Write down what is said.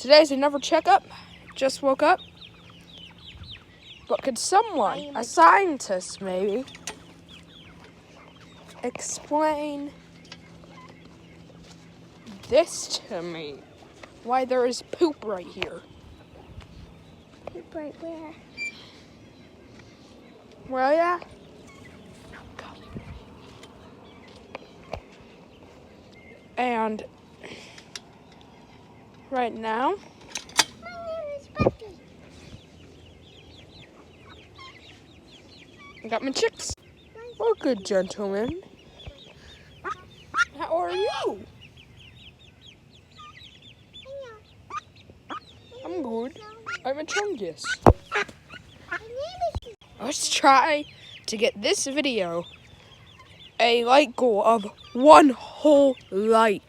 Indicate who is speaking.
Speaker 1: Today's another checkup. Just woke up. But could someone, a scientist maybe, explain this to me? Why there is poop right here?
Speaker 2: Poop right where?
Speaker 1: Well, yeah. And right now,
Speaker 2: My name is Bucky.
Speaker 1: I got my chicks. Well, good gentlemen. How are you? I'm good. I'm a chungus. Let's try to get this video a like goal of 1 whole like.